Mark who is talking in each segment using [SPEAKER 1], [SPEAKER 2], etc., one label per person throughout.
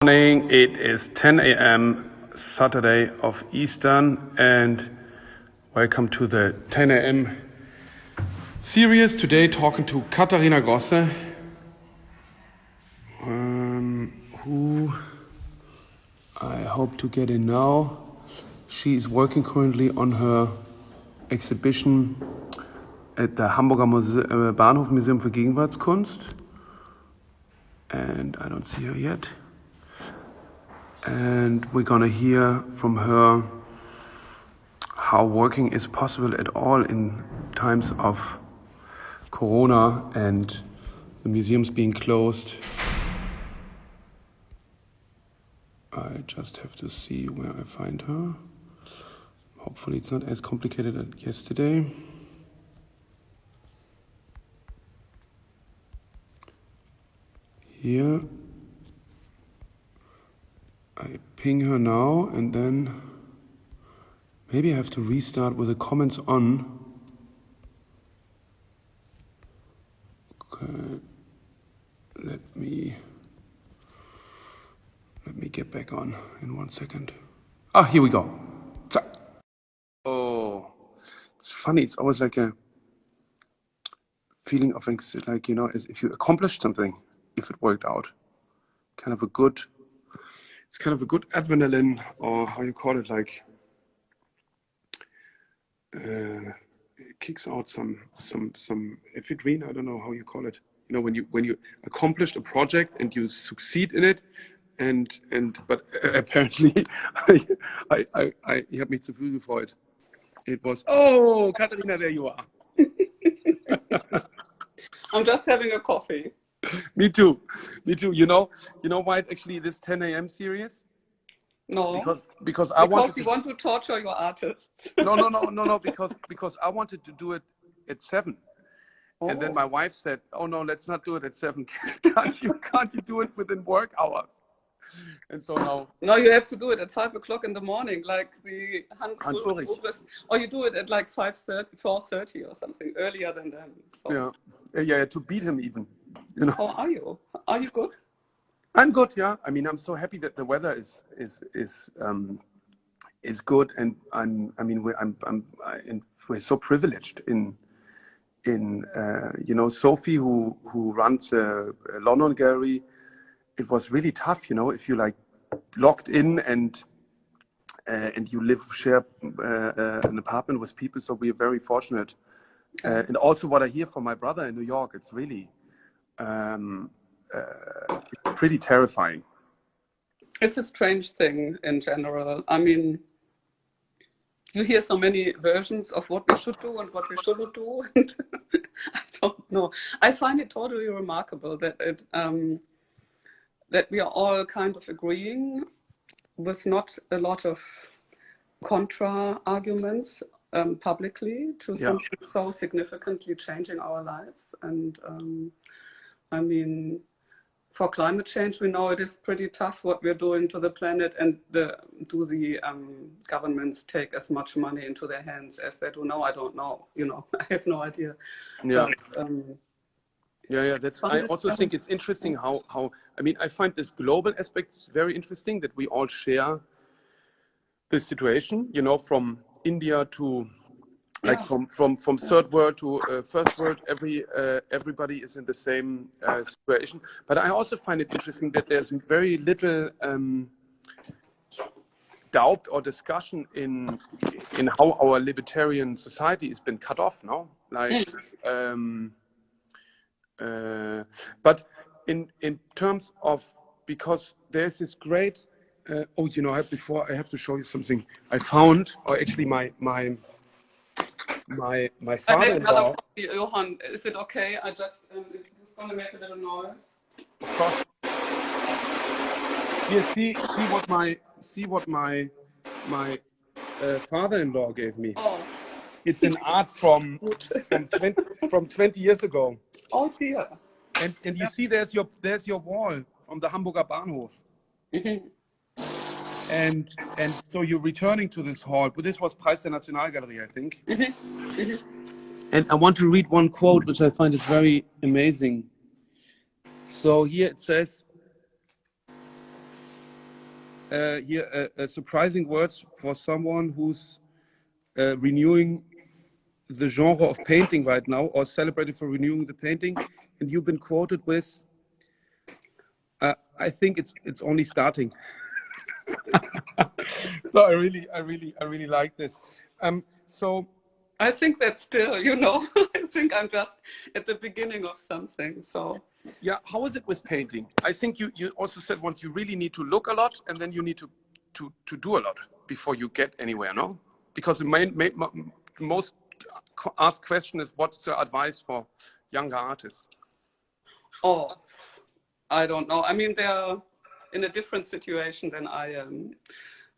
[SPEAKER 1] Morning. It is 10 a.m. Saturday of Eastern, and welcome to the 10 a.m. series. Today, talking to Katharina Grosse, who I hope to get in now. She is working currently on her exhibition at the Hamburger Bahnhof Museum für Gegenwartskunst, and I don't see her yet. And we're gonna hear from her how working is possible at all in times of Corona and the museums being closed. I just have to see where I find her. Hopefully it's not as complicated as yesterday. Here. I ping her now, and then maybe I have to restart with the comments on. Okay, let me get back on in 1 second. Ah, here we go. Zack. Oh, it's funny. It's always like a feeling of like, you know, as if you accomplished something, if it worked out. It's kind of a good adrenaline, or how you call it, like it kicks out some ephedrine. I don't know how you call it. You know, when you accomplished a project and you succeed in it, but apparently ich habe mich zu früh gefreut. It was, oh, Katharina, there you are.
[SPEAKER 2] I'm just having a coffee.
[SPEAKER 1] Me too. You know why actually this 10 a.m. series?
[SPEAKER 2] No.
[SPEAKER 1] Because
[SPEAKER 2] you want to torture your artists.
[SPEAKER 1] No, because I wanted to do it at 7. Oh. And then my wife said, "Oh no, let's not do it at 7. Can't you do it within work hours?" And so now.
[SPEAKER 2] No, you have to do it at 5 o'clock in the morning, like the Hans
[SPEAKER 1] Ulrich.
[SPEAKER 2] Or you do it at like 4:30 or something earlier than them.
[SPEAKER 1] So. Yeah, to beat him even. You know.
[SPEAKER 2] How are you? Are you good?
[SPEAKER 1] I'm good. Yeah. I mean, I'm so happy that the weather is good, and we're so privileged in you know, Sophie, who runs a London gallery. It was really tough, you know, if you like locked in and you share an apartment with people. So we're very fortunate. And also what I hear from my brother in New York, it's really pretty terrifying.
[SPEAKER 2] It's a strange thing in general. I mean, you hear so many versions of what we should do and what we shouldn't do. And I don't know. I find it totally remarkable that that we are all kind of agreeing with not a lot of contra arguments publicly to something so significantly changing our lives. And I mean, for climate change, we know it is pretty tough what we're doing to the planet, and do the governments take as much money into their hands as they do now? I don't know. You know, I have no idea.
[SPEAKER 1] Yeah.
[SPEAKER 2] But,
[SPEAKER 1] I also think it's interesting how I mean, I find this global aspect very interesting, that we all share this situation. You know, from India to like from third world to first world, everybody is in the same situation. But I also find it interesting that there's very little doubt or discussion in how our libertarian society has been cut off now. Like, but in terms of, because there's this great you know, before I have to show you something I found, or actually my father-in-law.
[SPEAKER 2] Johan, is it okay? I just it's gonna make a little noise.
[SPEAKER 1] Of course. Here, see what my father-in-law gave me.
[SPEAKER 2] Oh.
[SPEAKER 1] It's an art from 20 years ago.
[SPEAKER 2] Oh dear.
[SPEAKER 1] And you see, there's your wall from the Hamburger Bahnhof.
[SPEAKER 2] Mm-hmm.
[SPEAKER 1] And so you're returning to this hall, but this was Preis der Nationalgalerie, I think.
[SPEAKER 2] Mm-hmm. Mm-hmm.
[SPEAKER 1] And I want to read one quote, which I find is very amazing. So here it says, here surprising words for someone who's renewing the genre of painting right now, or celebrated for renewing the painting, and you've been quoted with, "I think it's only starting." So I really like this. So
[SPEAKER 2] I think that still, you know, I think I'm just at the beginning of something. So
[SPEAKER 1] yeah, how is it with painting? I think you also said once you really need to look a lot, and then you need to do a lot before you get anywhere, no? Because the most asked question is, what's your advice for younger artists?
[SPEAKER 2] oh, I don't know. I mean, they're in a different situation than I am.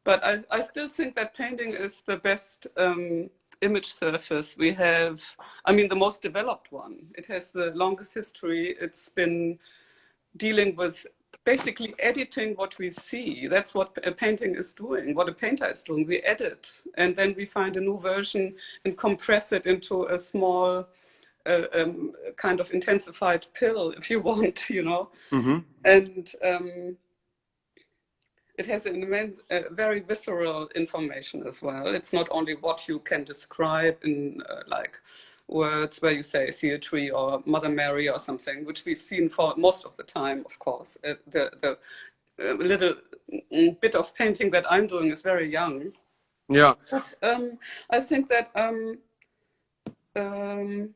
[SPEAKER 2] But I still think that painting is the best image surface we have. I mean, the most developed one. It has the longest history. It's been dealing with basically editing what we see. That's what a painting is doing, what a painter is doing. We edit, and then we find a new version and compress it into a small kind of intensified pill, if you want, you know.
[SPEAKER 1] Mm-hmm.
[SPEAKER 2] And it has an immense, very visceral information as well. It's not only what you can describe in like words where you say see a tree or Mother Mary or something, which we've seen for most of the time, of course. The little bit of painting that I'm doing is very young.
[SPEAKER 1] Yeah.
[SPEAKER 2] But I think that the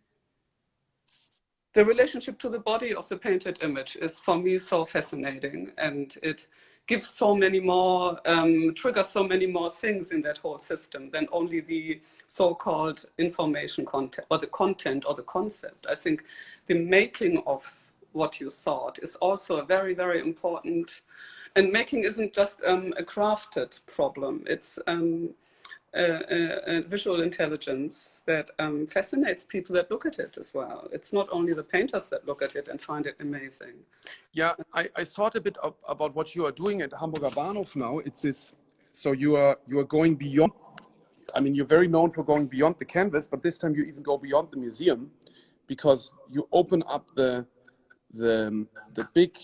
[SPEAKER 2] relationship to the body of the painted image is for me so fascinating, and it gives so many more, triggers so many more things in that whole system than only the so-called information content or the content or the concept. I think the making of what you thought is also a very, very important, and making isn't just a crafted problem. It's visual intelligence that fascinates people that look at it as well. It's not only the painters that look at it and find it amazing.
[SPEAKER 1] Yeah, I thought a bit about what you are doing at Hamburger Bahnhof now. It's this, so you are going beyond. I mean, you're very known for going beyond the canvas, but this time you even go beyond the museum, because you open up the big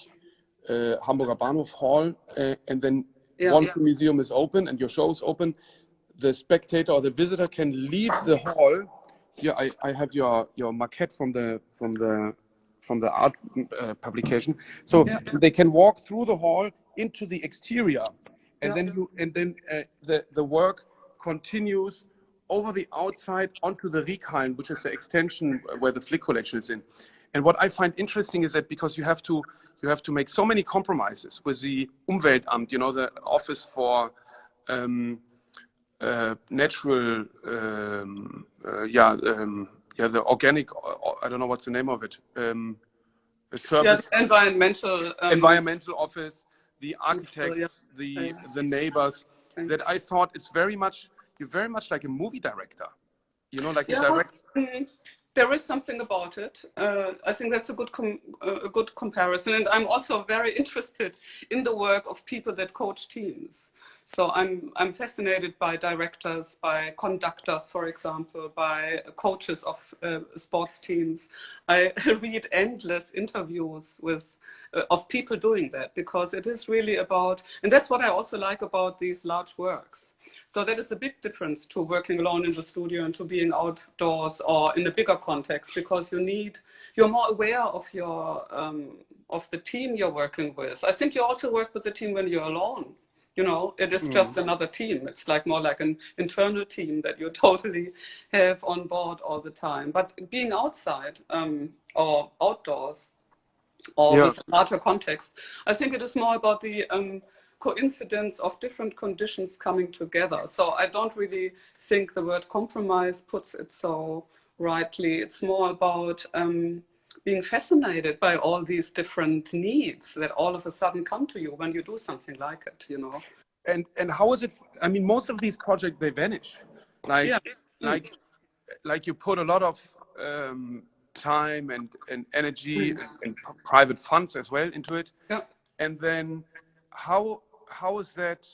[SPEAKER 1] Hamburger Bahnhof hall, and then once the museum is open and your show is open, the spectator or the visitor can leave the hall. Here I have your maquette from the art publication. So they can walk through the hall into the exterior, and then the work continues over the outside onto the Riekhallen, which is the extension where the Flick collection is in. And what I find interesting is that because you have to make so many compromises with the Umweltamt, you know, the office for natural, the organic, I don't know what's the name of it, service, environmental office, the architects, the neighbors. That I thought you're very much like a movie director, you know, like a director.
[SPEAKER 2] There is something about it. I think that's a good comparison, and I'm also very interested in the work of people that coach teams. So I'm fascinated by directors, by conductors, for example, by coaches of sports teams. I read endless interviews of people doing that, because it is really about, and that's what I also like about these large works. So that is a big difference to working alone in the studio and to being outdoors or in a bigger context, because you're more aware of of the team you're working with. I think you also work with the team when you're alone. You know, it is just another team. It's like more like an internal team that you totally have on board all the time. But being outside or outdoors or with a larger context, I think it is more about the coincidence of different conditions coming together. So I don't really think the word compromise puts it so rightly. It's more about being fascinated by all these different needs that all of a sudden come to you when you do something like it, you know.
[SPEAKER 1] And how is it? I mean, most of these projects, they vanish. Like you put a lot of time and energy and private funds as well into it.
[SPEAKER 2] Yeah.
[SPEAKER 1] And then how is that?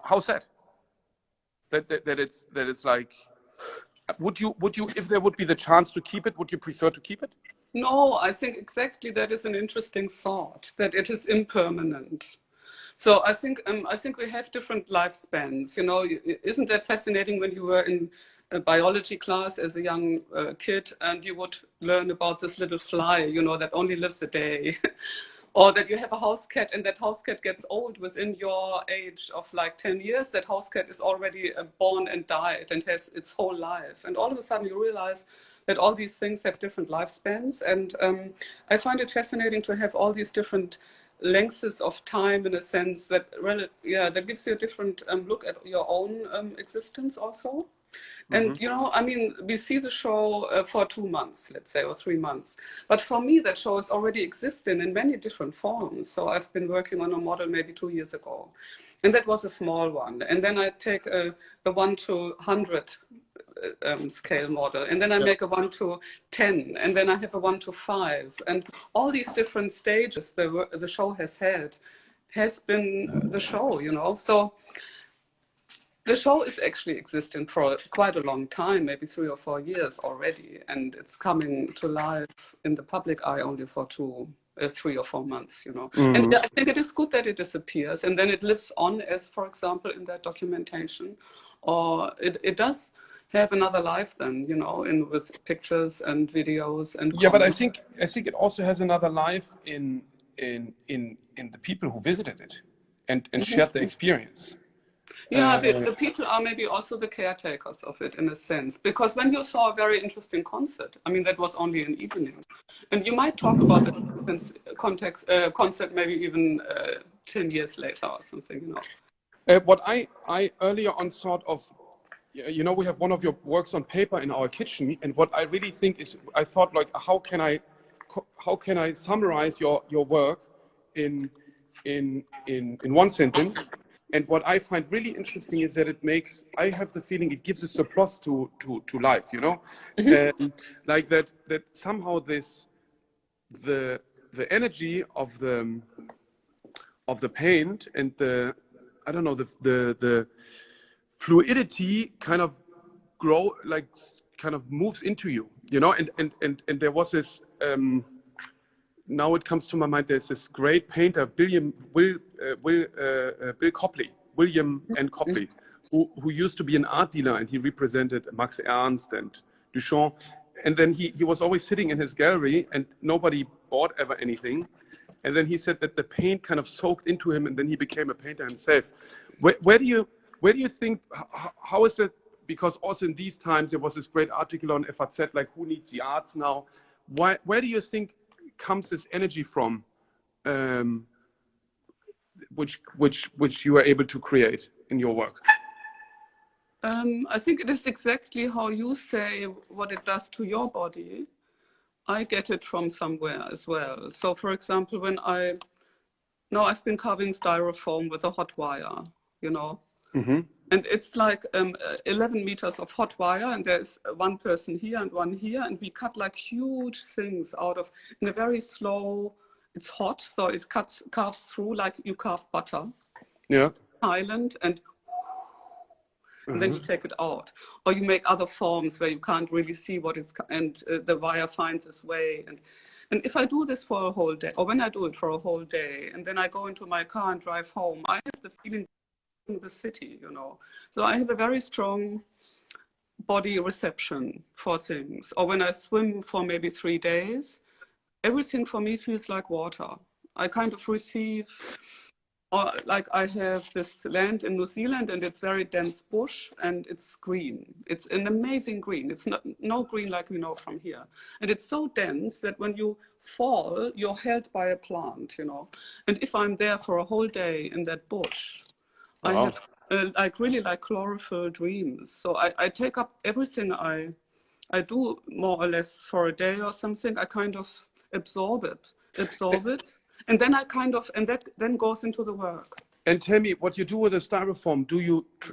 [SPEAKER 1] How's that? That it's like, would you if there would be the chance to keep it, would you prefer to keep it?
[SPEAKER 2] No, I think exactly that is an interesting thought, that it is impermanent. So I think we have different lifespans. You know, isn't that fascinating when you were in a biology class as a young kid and you would learn about this little fly, you know, that only lives a day. Or that you have a house cat and that house cat gets old within your age of like 10 years. That house cat is already born and died and has its whole life. And all of a sudden you realize that all these things have different lifespans. And I find it fascinating to have all these different lengths of time, in a sense that, yeah, that gives you a different look at your own existence also. And, you know, I mean, we see the show for 2 months, let's say, or 3 months. But for me, that show is already existing in many different forms. So I've been working on a model maybe 2 years ago. And that was a small one. And then I take a 1 to 100 scale model. And then I make a 1 to 10. And then I have a 1 to 5. And all these different stages the show has had has been the show, you know. So the show is actually existing for quite a long time, maybe 3 or 4 years already, and it's coming to life in the public eye only for 3 or 4 months, you know. And I think it is good that it disappears and then it lives on, as for example in that documentation, or it does have another life then, you know, with pictures and videos and
[SPEAKER 1] Yeah, but
[SPEAKER 2] comments.
[SPEAKER 1] I think it also has another life in the people who visited it and shared the experience.
[SPEAKER 2] Yeah, the people are maybe also the caretakers of it in a sense, because when you saw a very interesting concert, I mean, that was only an evening, and you might talk about the concert maybe even 10 years later or something, you know.
[SPEAKER 1] What I earlier on sort of, you know, we have one of your works on paper in our kitchen, and what I really think is, I thought like, how can I summarize your work in one sentence? And what I find really interesting is that I have the feeling it gives a surplus to life, you know, like that somehow the energy of the paint and I don't know, the fluidity kind of moves into you, you know, and there was this, now it comes to my mind, there's this great painter, Bill Copley, William N. Copley, who used to be an art dealer, and he represented Max Ernst and Duchamp. And then he was always sitting in his gallery and nobody bought ever anything. And then he said that the paint kind of soaked into him and then he became a painter himself. Where do you think, how is it? Because also in these times, there was this great article on FAZ, like, who needs the arts now? Where do you think comes this energy from, which you are able to create in your work?
[SPEAKER 2] I think it is exactly how you say what it does to your body. I get it from somewhere as well. So for example, now I've been carving styrofoam with a hot wire, you know, and it's like 11 meters of hot wire, and there's one person here and one here, and we cut like huge things out of, in a very slow, it's hot, so it carves through like you carve butter.
[SPEAKER 1] Yeah.
[SPEAKER 2] Silent, and then you take it out, or you make other forms where you can't really see what it's, and the wire finds its way. And if I do this for a whole day, or when I do it for a whole day, and then I go into my car and drive home, I have the feeling of the city, you know. So I have a very strong body reception for things. Or when I swim for maybe 3 days, everything for me feels like water. I kind of receive. Or like I have this land in New Zealand and it's very dense bush and it's green. It's an amazing green. It's not no green like we know from here. And it's so dense that when you fall, you're held by a plant, you know. And if I'm there for a whole day in that bush, I have really like chlorophyll dreams. So I take up everything I do more or less for a day or something. I kind of absorb it. And then that then goes into the work.
[SPEAKER 1] And tell me, what you do with the styrofoam,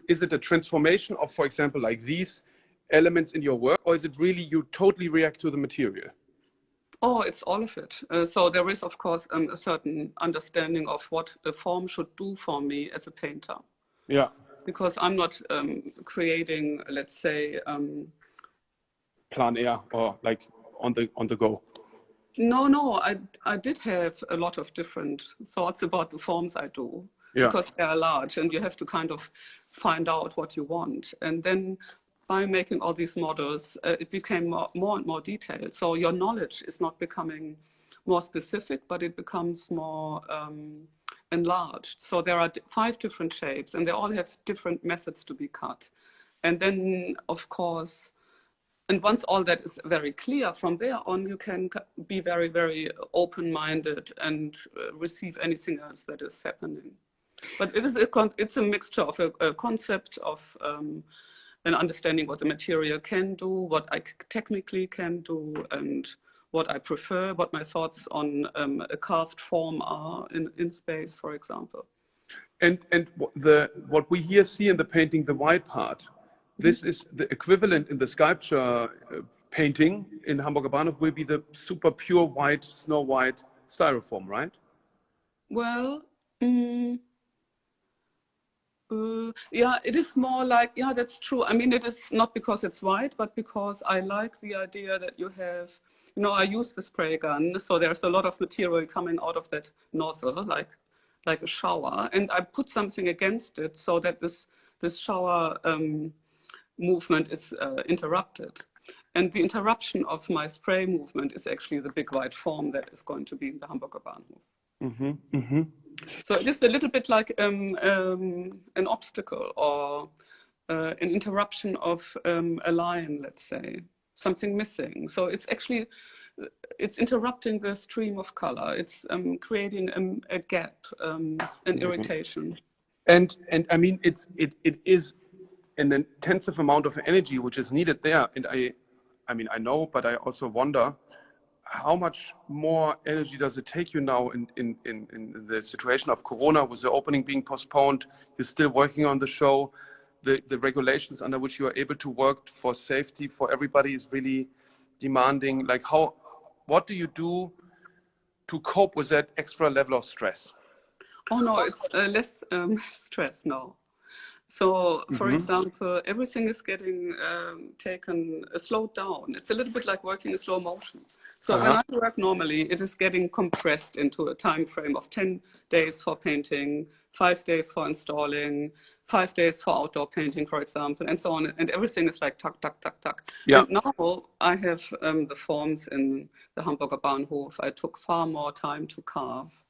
[SPEAKER 1] is it a transformation of, for example, like these elements in your work, or is it really you totally react to the material?
[SPEAKER 2] Oh, it's all of it. So there is, of course, a certain understanding of what a form should do for me as a painter.
[SPEAKER 1] Yeah.
[SPEAKER 2] Because I'm not creating, let's say,
[SPEAKER 1] plein air or like on the go.
[SPEAKER 2] No, I did have a lot of different thoughts about the forms I do. because they are large and you have to kind of find out what you want. And then by making all these models, it became more and more detailed. So your knowledge is not becoming more specific, but it becomes more enlarged. So there are 5 different shapes and they all have different methods to be cut. And then, of course, and once all that is very clear, from there on, you can be very, very open-minded and receive anything else that is happening. But it's a mixture of a concept of an understanding what the material can do, what I technically can do, and what I prefer, what my thoughts on a carved form are in space, for example.
[SPEAKER 1] And what we here see in the painting, the white part, this is the equivalent in the sculpture painting in Hamburger Bahnhof will be the super pure white, snow white styrofoam, right?
[SPEAKER 2] Well, yeah, it is more like, yeah, that's true. I mean, it is not because it's white, but because I like the idea that you have, you know, I use the spray gun, so there's a lot of material coming out of that nozzle, like a shower, and I put something against it so that this shower movement is interrupted. And the interruption of my spray movement is actually the big white form that is going to be in the Hamburger Bahnhof. So it is a little bit like an obstacle or an interruption of a line, let's say, something missing. So it's actually, it's interrupting the stream of color. It's creating a gap, an irritation.
[SPEAKER 1] And I mean, it is an intensive amount of energy which is needed there. And I mean, I know, but I also wonder how much more energy does it take you now in the situation of Corona, with the opening being postponed? You're still working on the show. The regulations under which you are able to work for safety for everybody is really demanding. Like, what do you do to cope with that extra level of stress?
[SPEAKER 2] Oh no, it's less stress now. So, for example, everything is getting slowed down. It's a little bit like working in slow motion. So when I work normally, it is getting compressed into a time frame of 10 days for painting, 5 days for installing, 5 days for outdoor painting, for example, and so on. And everything is like tuck, tuck, tuck, tuck. Yeah. And now I have the forms in the Hamburger Bahnhof. I took far more time to carve.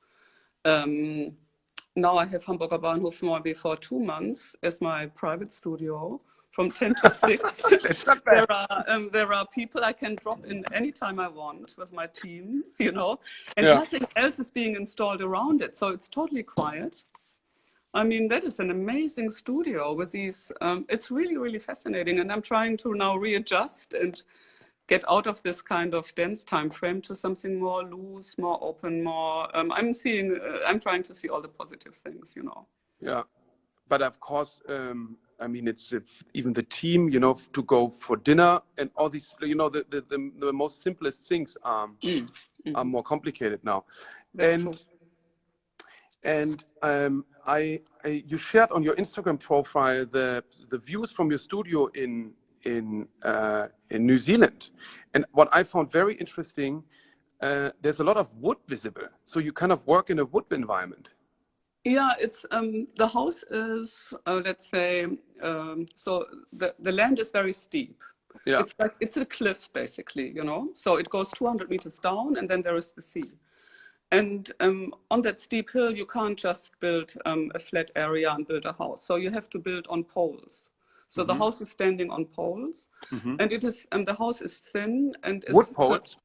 [SPEAKER 2] Now I have Hamburger Bahnhof maybe for 2 months as my private studio from 10 to 6. There are people I can drop in anytime I want with my team, you know, and nothing else is being installed around it. So it's totally quiet. I mean, that is an amazing studio with these, it's really, really fascinating. And I'm trying to now readjust and get out of this kind of dense time frame to something more loose, more open, more, I'm trying to see all the positive things, you know.
[SPEAKER 1] Yeah, but of course, I mean, it's even the team, you know, to go for dinner and all these, you know, the most simplest things are more complicated now.
[SPEAKER 2] That's true.
[SPEAKER 1] And you shared on your Instagram profile the views from your studio in New Zealand, and what I found very interesting, there's a lot of wood visible, so you kind of work in a wood environment.
[SPEAKER 2] Yeah, it's the house is let's say so the land is very steep. Yeah, it's a cliff basically, you know. So it goes 200 meters down, and then there is the sea. And on that steep hill, you can't just build a flat area and build a house. So you have to build on poles. So the house is standing on poles, and it is the house is thin and is
[SPEAKER 1] wood poles.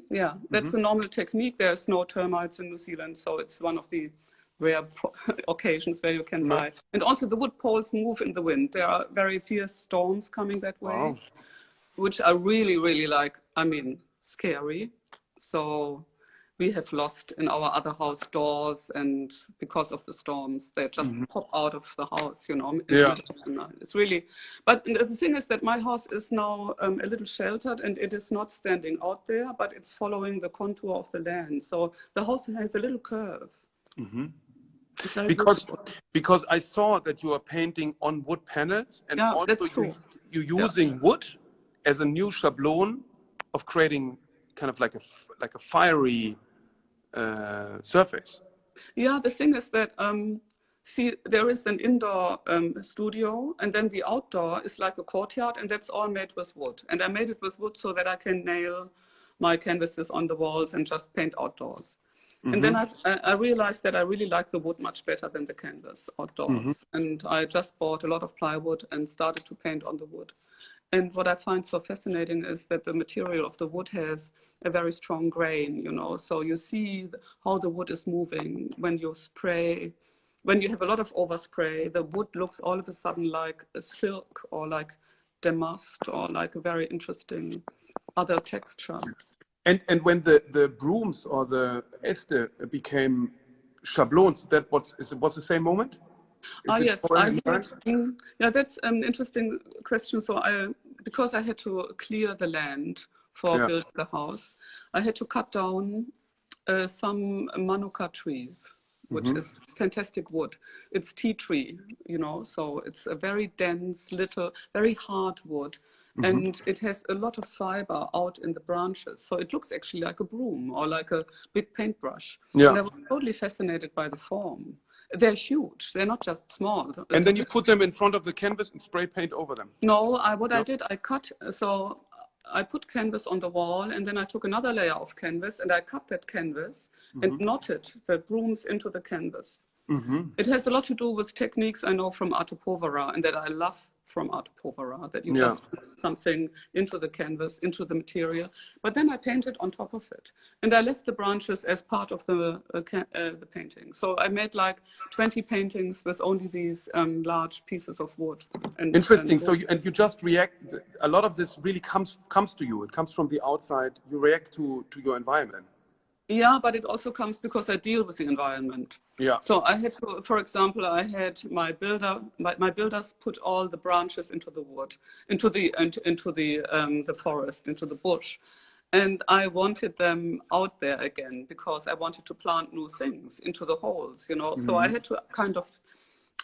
[SPEAKER 2] Yeah, that's a normal technique. There's no termites in New Zealand, so it's one of the rare occasions where you can buy. And also the wood poles move in the wind. There are very fierce storms coming that way, which are really, really like, I mean, scary. So we have lost in our other house doors, and because of the storms, they just pop out of the house, you know. Yeah. It's really, but the thing is that my house is now a little sheltered, and it is not standing out there, but it's following the contour of the land. So the house has a little curve.
[SPEAKER 1] Because I saw that you are painting on wood panels, and
[SPEAKER 2] also that's true.
[SPEAKER 1] You're using wood as a new shablon of creating kind of like a fiery surface.
[SPEAKER 2] Yeah, the thing is that See, there is an indoor studio, and then the outdoor is like a courtyard, and that's all made with wood. And I made it with wood so that I can nail my canvases on the walls and just paint outdoors. And then I realized that I really like the wood much better than the canvas outdoors. And I just bought a lot of plywood and started to paint on the wood. And what I find so fascinating is that the material of the wood has a very strong grain, you know. So you see how the wood is moving when you spray. When you have a lot of overspray, the wood looks all of a sudden like a silk or like damask or like a very interesting other texture.
[SPEAKER 1] And when the brooms or the Este became schablons, that was the same moment?
[SPEAKER 2] Yes, yeah, that's an interesting question. So because I had to clear the land for building the house, I had to cut down some manuka trees, which is fantastic wood. It's tea tree, you know, so it's a very dense, little, very hard wood. And it has a lot of fiber out in the branches. So it looks actually like a broom or like a big paintbrush.
[SPEAKER 1] Yeah.
[SPEAKER 2] And I was totally fascinated by the form. They're huge. They're not just small.
[SPEAKER 1] And then you put them in front of the canvas and spray paint over them?
[SPEAKER 2] No, I did, I cut, so I put canvas on the wall, and then I took another layer of canvas and I cut that canvas and knotted the brooms into the canvas. It has a lot to do with techniques I know from arte povera and that I love from arte povera, that you just put something into the canvas, into the material, but then I painted on top of it. And I left the branches as part of the painting. So I made like 20 paintings with only these large pieces of wood.
[SPEAKER 1] Interesting. So you just react, a lot of this really comes to you. It comes from the outside. You react to your environment.
[SPEAKER 2] Yeah, but it also comes because I deal with the environment.
[SPEAKER 1] Yeah.
[SPEAKER 2] So I had to, for example, I had my builders put all the branches into the wood, into the forest, into the bush, and I wanted them out there again because I wanted to plant new things into the holes, you know. So I had to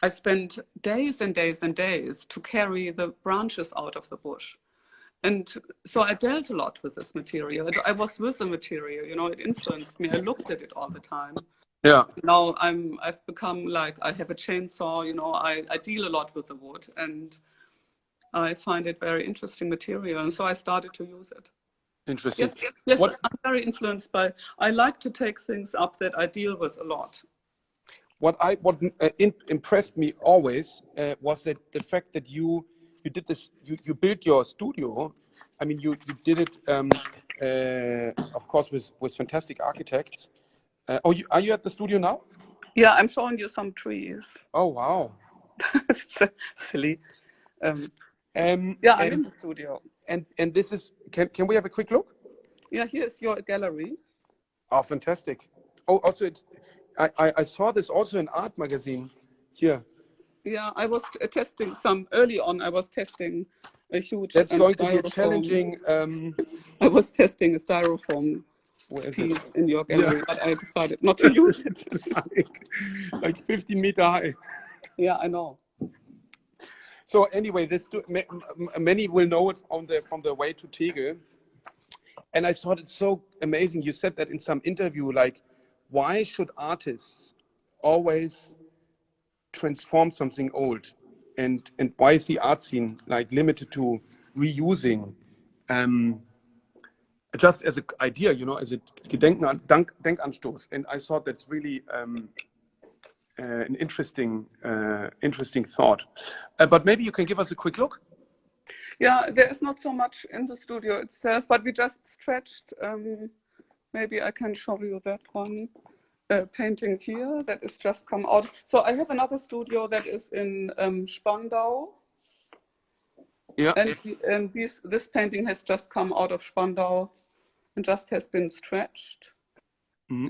[SPEAKER 2] I spent days and days and days to carry the branches out of the bush. And so I dealt a lot with this material. I was with the material, you know, it influenced me. I looked at it all the time.
[SPEAKER 1] Yeah.
[SPEAKER 2] Now I've become like, I have a chainsaw, you know, I deal a lot with the wood and I find it very interesting material. And so I started to use it.
[SPEAKER 1] Interesting.
[SPEAKER 2] Yes, I'm very influenced by, I like to take things up that I deal with a lot.
[SPEAKER 1] What impressed me always was that the fact that you did this, you built your studio. I mean, you did it, of course, with fantastic architects. Are you at the studio now?
[SPEAKER 2] Yeah, I'm showing you some trees.
[SPEAKER 1] Oh, wow.
[SPEAKER 2] It's silly. Yeah, I'm in the studio.
[SPEAKER 1] And this is, can we have a quick look?
[SPEAKER 2] Yeah, here's your gallery.
[SPEAKER 1] Oh, fantastic. Oh, also, I saw this also in art magazine here.
[SPEAKER 2] Yeah, I was testing early on, I was testing a huge
[SPEAKER 1] That's going
[SPEAKER 2] styrofoam.
[SPEAKER 1] to be challenging.
[SPEAKER 2] I was testing a styrofoam piece in your gallery, but I decided not to use it.
[SPEAKER 1] like 15 meter high.
[SPEAKER 2] Yeah, I know.
[SPEAKER 1] So anyway, many will know it from the way to Tegel. And I thought it's so amazing. You said that in some interview, like, why should artists always transform something old, and why is the art scene like limited to reusing, just as an idea, you know, as a Denkanstoß? And I thought that's really an interesting thought. But maybe you can give us a quick look.
[SPEAKER 2] Yeah, there is not so much in the studio itself, but we just stretched. Maybe I can show you that one. Painting here that is just come out. So I have another studio that is in Spandau.
[SPEAKER 1] Yeah.
[SPEAKER 2] And this painting has just come out of Spandau and just has been stretched.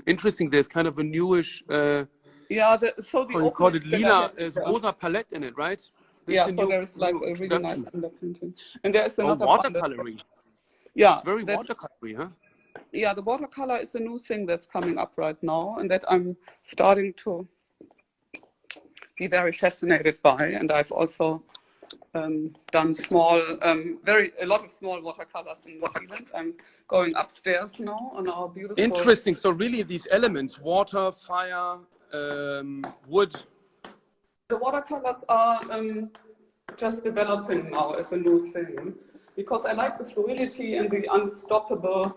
[SPEAKER 1] Interesting. There's kind of a newish.
[SPEAKER 2] Yeah. So
[SPEAKER 1] you call it lila, rosa palette in it, right?
[SPEAKER 2] Yeah. So there's like a really nice underpainting. And there's another
[SPEAKER 1] watercoloring.
[SPEAKER 2] Yeah.
[SPEAKER 1] It's very watercolory, huh?
[SPEAKER 2] Yeah, the watercolor is a new thing that's coming up right now and that I'm starting to be very fascinated by. And I've also done a lot of small watercolors in New Zealand. I'm going upstairs now on our beautiful...
[SPEAKER 1] Interesting. So really these elements, water, fire, wood.
[SPEAKER 2] The watercolors are just developing now as a new thing, because I like the fluidity and the unstoppable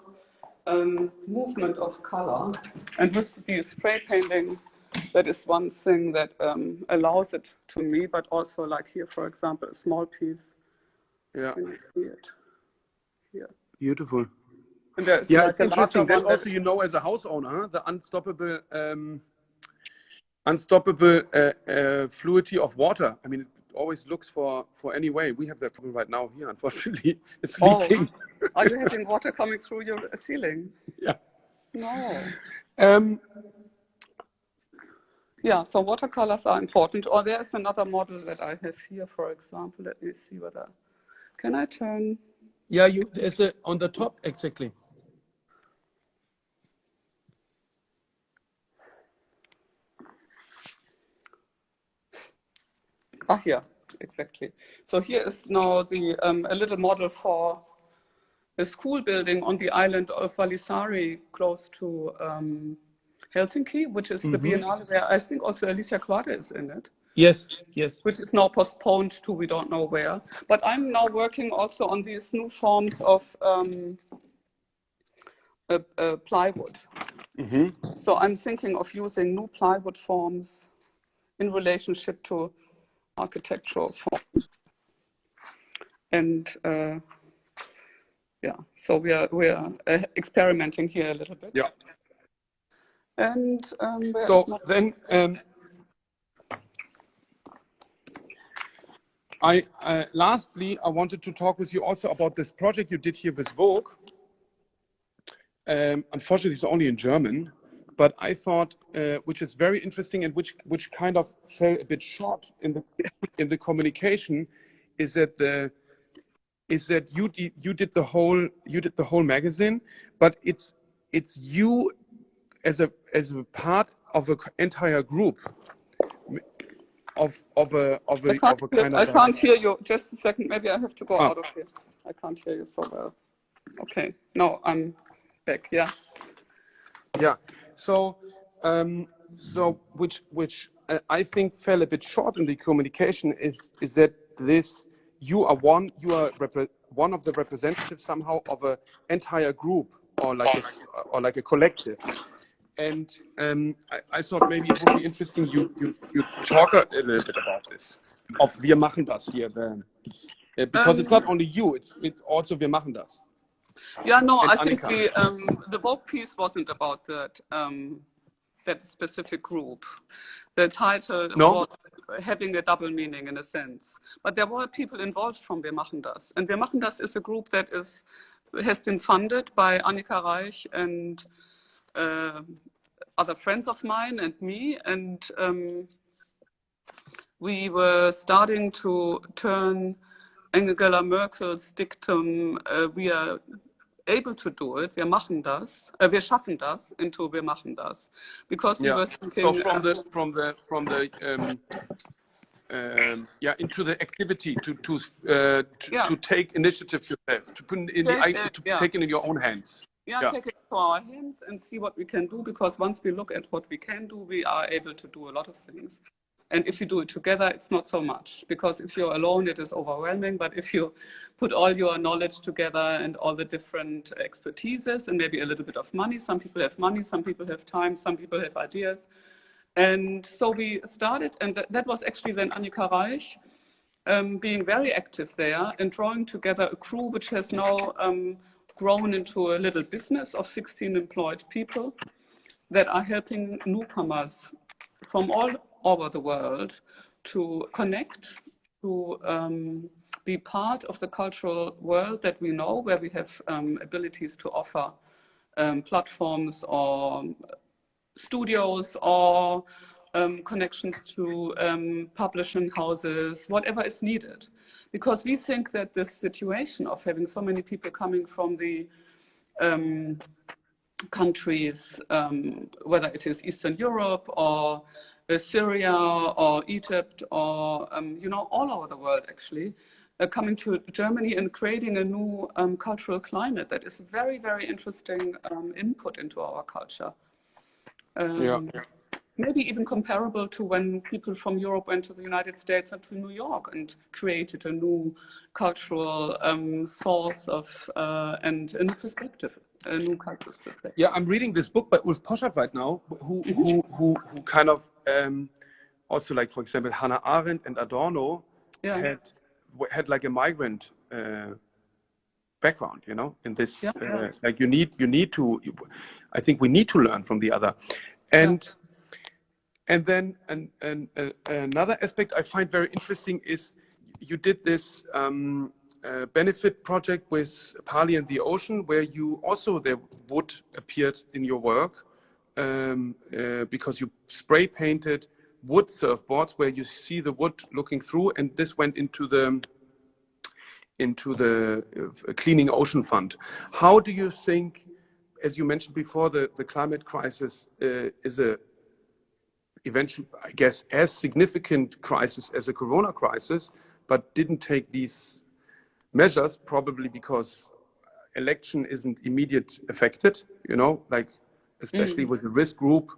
[SPEAKER 2] movement of color. And with the spray painting, that is one thing that allows it to me, but also like here, for example, a small piece.
[SPEAKER 1] Yeah.
[SPEAKER 2] Can you see it? Here.
[SPEAKER 1] Beautiful.
[SPEAKER 2] And there's
[SPEAKER 1] Yeah,
[SPEAKER 2] like
[SPEAKER 1] it's
[SPEAKER 2] a
[SPEAKER 1] interesting.
[SPEAKER 2] larger
[SPEAKER 1] That's
[SPEAKER 2] one
[SPEAKER 1] also,
[SPEAKER 2] that,
[SPEAKER 1] you know, as a house owner, huh? The unstoppable fluidity of water. I mean, it always looks for any way. We have that problem right now here, unfortunately. It's leaking.
[SPEAKER 2] Are you having water coming through your ceiling?
[SPEAKER 1] Yeah.
[SPEAKER 2] No.
[SPEAKER 1] Um,
[SPEAKER 2] Yeah, so watercolors are important. Or there's another model that I have here, for example. Let me see whether, can I turn?
[SPEAKER 1] yeah, there's on the top, exactly.
[SPEAKER 2] Ah, here, exactly. So here is now the a little model for a school building on the island of Valisari, close to Helsinki, which is the Biennale where I think also Alicia Quadre is in it.
[SPEAKER 1] Yes, yes.
[SPEAKER 2] Which is now postponed to we don't know where. But I'm now working also on these new forms of plywood. So I'm thinking of using new plywood forms in relationship to architectural forms. And yeah, so we are experimenting here a little bit.
[SPEAKER 1] Yeah.
[SPEAKER 2] And
[SPEAKER 1] So then, lastly, I wanted to talk with you also about this project you did here with Vogue. Unfortunately, it's only in German, but I thought, which is very interesting and which kind of fell a bit short in the communication, is that you did the whole magazine, but it's you as a part of an entire group of a kind
[SPEAKER 2] I
[SPEAKER 1] of
[SPEAKER 2] can't hear you. Just a second. Maybe I have to go
[SPEAKER 1] Ah.
[SPEAKER 2] out of here. I can't hear you so well. Okay. No, I'm back. Yeah.
[SPEAKER 1] Yeah. So which I think fell a bit short in the communication is that you are one of the representatives somehow of an entire group or like a collective. And I thought maybe it would be interesting you talk a little bit about this. Of Wir machen das here, because it's not only you, it's also Wir machen das.
[SPEAKER 2] Yeah, no,
[SPEAKER 1] And
[SPEAKER 2] I think
[SPEAKER 1] Annika.
[SPEAKER 2] the Vogue piece wasn't about that that specific group. The title was having a double meaning in a sense. But there were people involved from Wir machen das. And Wir machen das is a group that has been funded by Annika Reich and other friends of mine and me. And we were starting to turn Angela Merkel's dictum, we are able to do it, wir machen das, wir schaffen das, into wir machen das, because we were thinking.
[SPEAKER 1] So into the activity to take initiative yourself, to put take it in your own hands.
[SPEAKER 2] Yeah, take it to our hands and see what we can do, because once we look at what we can do, we are able to do a lot of things. And if you do it together, it's not so much, because if you're alone, it is overwhelming. But if you put all your knowledge together and all the different expertises and maybe a little bit of money, some people have money, some people have time, some people have ideas. And so we started, and that was actually then Annika Reich being very active there and drawing together a crew which has now grown into a little business of 16 employed people that are helping newcomers from all over the world to connect, to be part of the cultural world that we know, where we have abilities to offer platforms or studios or connections to publishing houses, whatever is needed. Because we think that this situation of having so many people coming from the countries, whether it is Eastern Europe or Syria or Egypt or, all over the world actually, coming to Germany and creating a new cultural climate that is very, very interesting input into our culture. maybe even comparable to when people from Europe went to the United States and to New York and created a new cultural source of and a new perspective, a new cultural perspective.
[SPEAKER 1] Yeah, I'm reading this book by Ulf Poschardt right now, who kind of also, like, for example, Hannah Arendt and Adorno had like a migrant background, you know, in this. Like you need to. I think we need to learn from the other, and then another aspect I find very interesting is you did this benefit project with Pali and the Ocean, where you also, the wood appeared in your work because you spray painted wood surfboards where you see the wood looking through, and this went into the Cleaning Ocean Fund. How do you think, as you mentioned before, the climate crisis is a eventually, I guess, as significant crisis as a corona crisis, but didn't take these measures, probably because election isn't immediate affected, you know, like especially with the risk group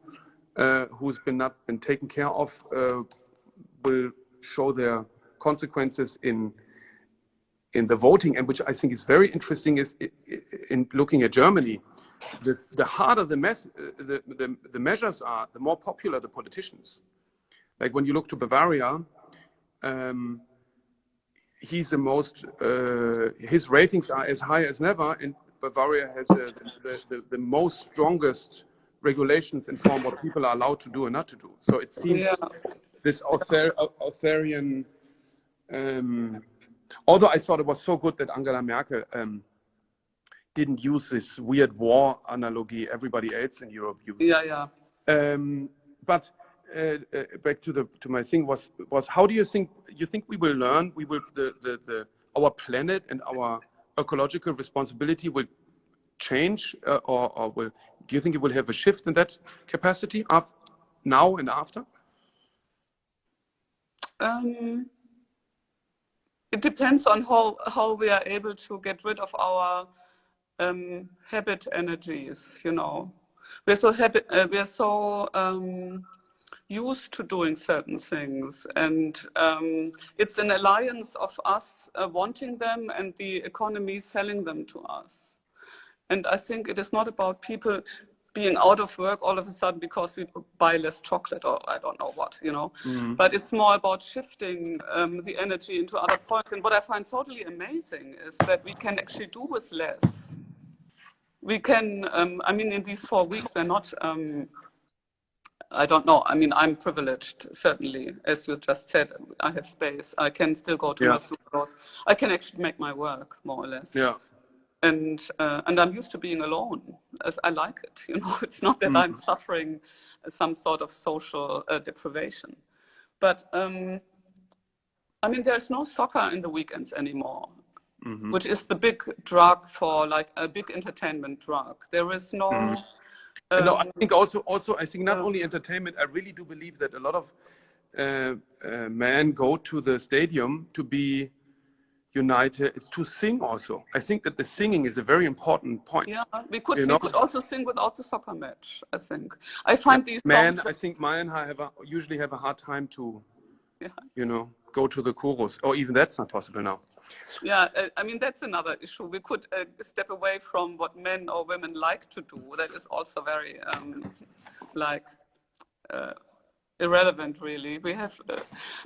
[SPEAKER 1] who's not been taken care of, will show their consequences in the voting. And which I think is very interesting is in looking at Germany, the harder the measures are, the more popular the politicians. Like when you look to Bavaria, he's the most, his ratings are as high as never, and Bavaria has the most strongest regulations in form what people are allowed to do and not to do. So it seems this authoritarian, although I thought it was so good that Angela Merkel didn't use this weird war analogy everybody else in Europe used. But back to my thing was how do you think we will learn? We will our planet and our ecological responsibility will change, or do you think it will have a shift in that capacity of now and after?
[SPEAKER 2] It depends on how we are able to get rid of our habit energies. You know, we're so used to doing certain things, and it's an alliance of us wanting them and the economy selling them to us. And I think it is not about people being out of work all of a sudden because we buy less chocolate or I don't know what, you know. But it's more about shifting the energy into other points. And what I find totally amazing is that we can actually do with less. We can, I mean, in these 4 weeks, we're not, I don't know. I mean, I'm privileged, certainly. As you just said, I have space. I can still go to my studios. I can actually make my work, more or less. And I'm used to being alone, as I like it. You know, it's not that I'm suffering some sort of social deprivation. But I mean, there's no soccer in the weekends anymore, which is the big drug for, like, a big entertainment drug. There is no.
[SPEAKER 1] No, I think also I think not only entertainment. I really do believe that a lot of men go to the stadium to be united. It's to sing also. I think that the singing is a very important point.
[SPEAKER 2] Yeah, we could also sing without the soccer match. I think I find these songs.
[SPEAKER 1] I think men usually have a hard time to, you know, go to the chorus, or even that's not possible now.
[SPEAKER 2] Yeah, I mean, that's another issue. We could step away from what men or women like to do. That is also very, irrelevant, really. We have,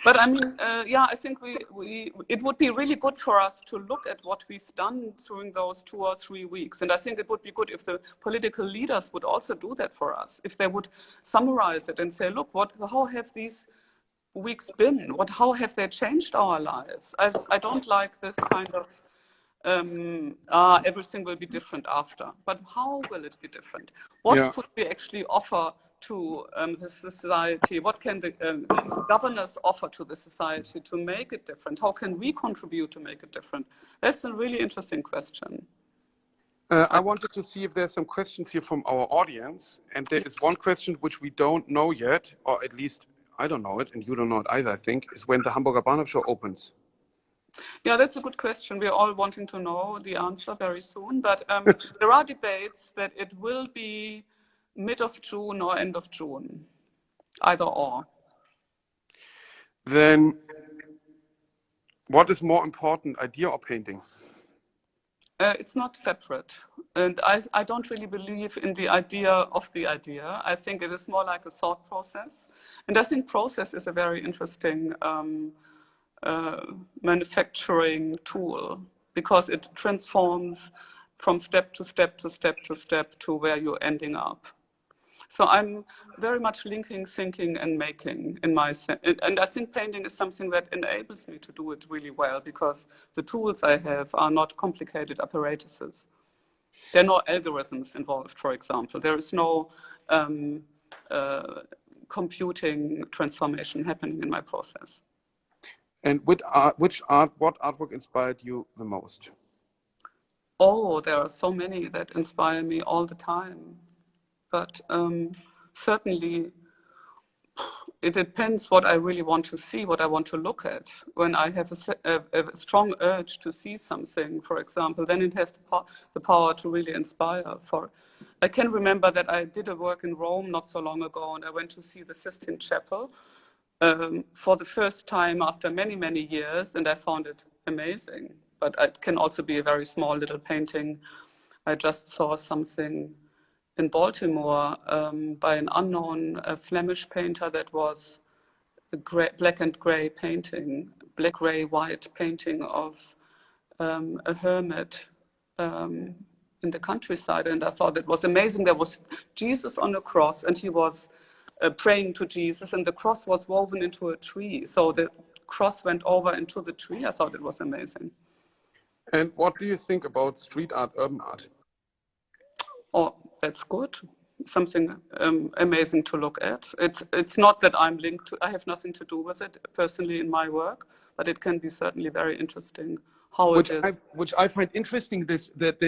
[SPEAKER 2] but I mean, I think it would be really good for us to look at what we've done during those 2 or 3 weeks. And I think it would be good if the political leaders would also do that for us. If they would summarize it and say, look, how have these weeks been? How have they changed our lives? I don't like this kind of everything will be different after. But how will it be different? What could we actually offer to the society? What can the governors offer to the society to make it different? How can we contribute to make it different? That's a really interesting question.
[SPEAKER 1] I wanted to see if there's some questions here from our audience. And there is one question which we don't know yet, or at least I don't know it, and you don't know it either, I think, is when the Hamburger Bahnhof show opens.
[SPEAKER 2] Yeah, that's a good question. We're all wanting to know the answer very soon. But there are debates that it will be mid of June or end of June. either or.
[SPEAKER 1] Then what is more important, idea or painting?
[SPEAKER 2] It's not separate. And I don't really believe in the idea of the idea. I think it is more like a thought process. And I think process is a very interesting manufacturing tool, because it transforms from step to step to step to step to where you're ending up. So I'm very much linking thinking and making in my and I think painting is something that enables me to do it really well, because the tools I have are not complicated apparatuses. There are no algorithms involved, for example. There is no computing transformation happening in my process.
[SPEAKER 1] And what artwork inspired you the most?
[SPEAKER 2] Oh, there are so many that inspire me all the time. But certainly it depends what I really want to see, what I want to look at. When I have a strong urge to see something, for example, then it has the power to really inspire. I can remember that I did a work in Rome not so long ago, and I went to see the Sistine Chapel for the first time after many, many years, and I found it amazing. But it can also be a very small little painting. I just saw something in Baltimore by an unknown Flemish painter that was a black and gray painting, black, gray, white painting of a hermit in the countryside. And I thought it was amazing. There was Jesus on a cross, and he was praying to Jesus, and the cross was woven into a tree. So the cross went over into the tree. I thought it was amazing.
[SPEAKER 1] And what do you think about street art, urban art?
[SPEAKER 2] Oh, that's good. Something amazing to look at. It's not that I'm linked to, I have nothing to do with it personally in my work, but it can be certainly very interesting how it is.
[SPEAKER 1] Which I find interesting, that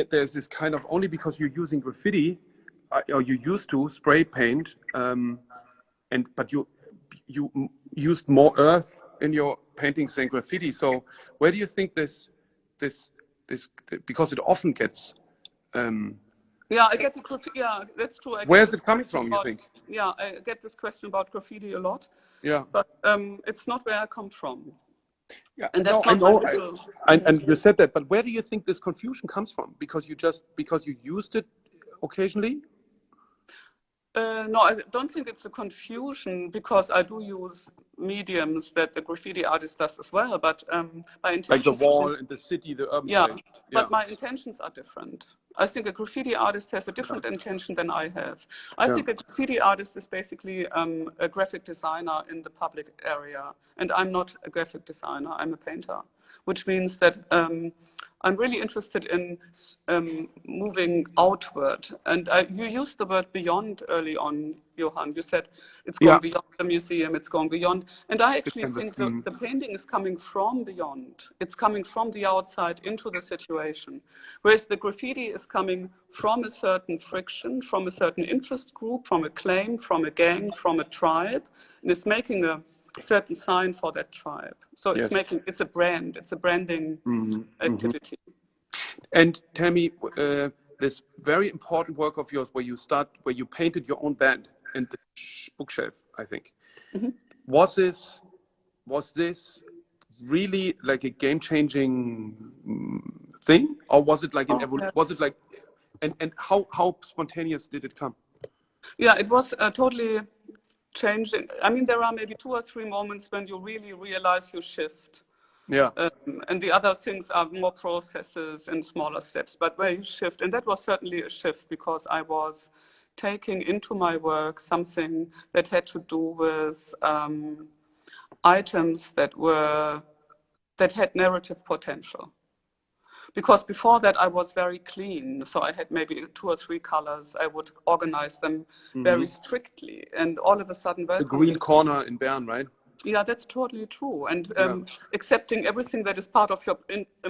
[SPEAKER 1] there's this kind of, only because you're using graffiti, or you used to spray paint, but you used more earth in your paintings than graffiti. So where do you think this because it often gets
[SPEAKER 2] yeah, I get the graffiti. Yeah, that's true.
[SPEAKER 1] Where's it coming from, you think?
[SPEAKER 2] Yeah, I get this question about graffiti a lot.
[SPEAKER 1] Yeah.
[SPEAKER 2] But it's not where I come from.
[SPEAKER 1] Yeah,
[SPEAKER 2] and that's
[SPEAKER 1] no,
[SPEAKER 2] not my little...
[SPEAKER 1] and you said that, but where do you think this confusion comes from? Because you used it occasionally?
[SPEAKER 2] No, I don't think it's a confusion, because I do use mediums that the graffiti artist does as well, but my intentions...
[SPEAKER 1] Like the wall in the city, the urban space.
[SPEAKER 2] But my intentions are different. I think a graffiti artist has a different intention than I have. I think a graffiti artist is basically a graphic designer in the public area, and I'm not a graphic designer, I'm a painter, which means that I'm really interested in moving outward. And you used the word beyond early on, Johan. You said it's going beyond the museum, it's going beyond. And I actually think the painting is coming from beyond. It's coming from the outside into the situation. Whereas the graffiti is coming from a certain friction, from a certain interest group, from a claim, from a gang, from a tribe, and it's making a certain sign for that tribe. So it's a brand, it's a branding activity.
[SPEAKER 1] And tell me, this very important work of yours where you painted your own band in the bookshelf, I think. Was this really like a game-changing thing, or was it like an evolution? Was it like, and how spontaneous did it come?
[SPEAKER 2] Yeah, it was totally changing. I mean, there are maybe 2 or 3 moments when you really realize you shift.
[SPEAKER 1] Yeah.
[SPEAKER 2] And the other things are more processes and smaller steps, but where you shift, and that was certainly a shift, because I was taking into my work something that had to do with items that had narrative potential. Because before that I was very clean, so I had maybe 2 or 3 colors. I would organize them very strictly, and all of a sudden,
[SPEAKER 1] the green corner in Bern, right?
[SPEAKER 2] Yeah, that's totally true. And accepting everything that is part of your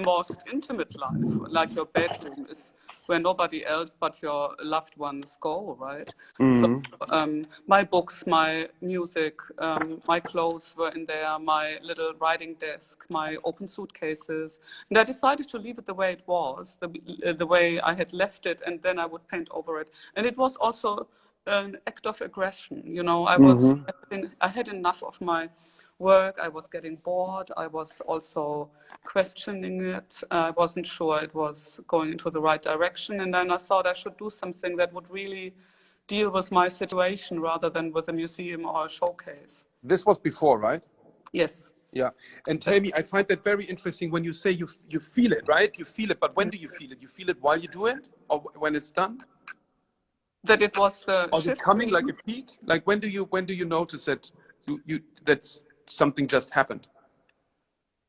[SPEAKER 2] most intimate life, like your bedroom is where nobody else but your loved ones go, right? So my books, my music, my clothes were in there, my little writing desk, my open suitcases. And I decided to leave it the way it was, the way I had left it, and then I would paint over it. And it was also an act of aggression. You know,
[SPEAKER 1] Mm-hmm.
[SPEAKER 2] I had enough of my work. I was getting bored. I was also questioning it. I wasn't sure it was going into the right direction. And then I thought I should do something that would really deal with my situation rather than with a museum or a showcase.
[SPEAKER 1] This was before, right?
[SPEAKER 2] Yes.
[SPEAKER 1] Yeah. And tell me, I find that very interesting when you say you feel it, right? You feel it, but when do you feel it? You feel it while you do it, or when it's done?
[SPEAKER 2] That it was
[SPEAKER 1] Or is it coming like
[SPEAKER 2] shifting.
[SPEAKER 1] a peak? Like when do you notice that that's something just happened?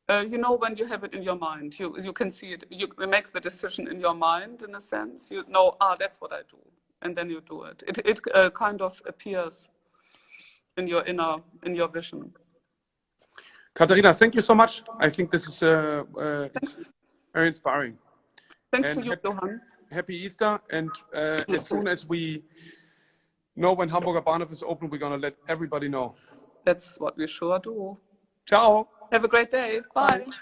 [SPEAKER 2] You know, when you have it in your mind, you can see it. You make the decision in your mind, in a sense. You know, that's what I do, and then you do it. It kind of appears in in your vision.
[SPEAKER 1] Katharina, thank you so much. I think this is it's
[SPEAKER 2] Thanks.
[SPEAKER 1] very inspiring.
[SPEAKER 2] Thanks to
[SPEAKER 1] And
[SPEAKER 2] you, Johan.
[SPEAKER 1] happy Easter. And as soon as we know when Hamburger Bahnhof is open, we're gonna let everybody know.
[SPEAKER 2] That's what we sure do.
[SPEAKER 1] Ciao.
[SPEAKER 2] Have a great day.
[SPEAKER 1] Bye.
[SPEAKER 2] Bye.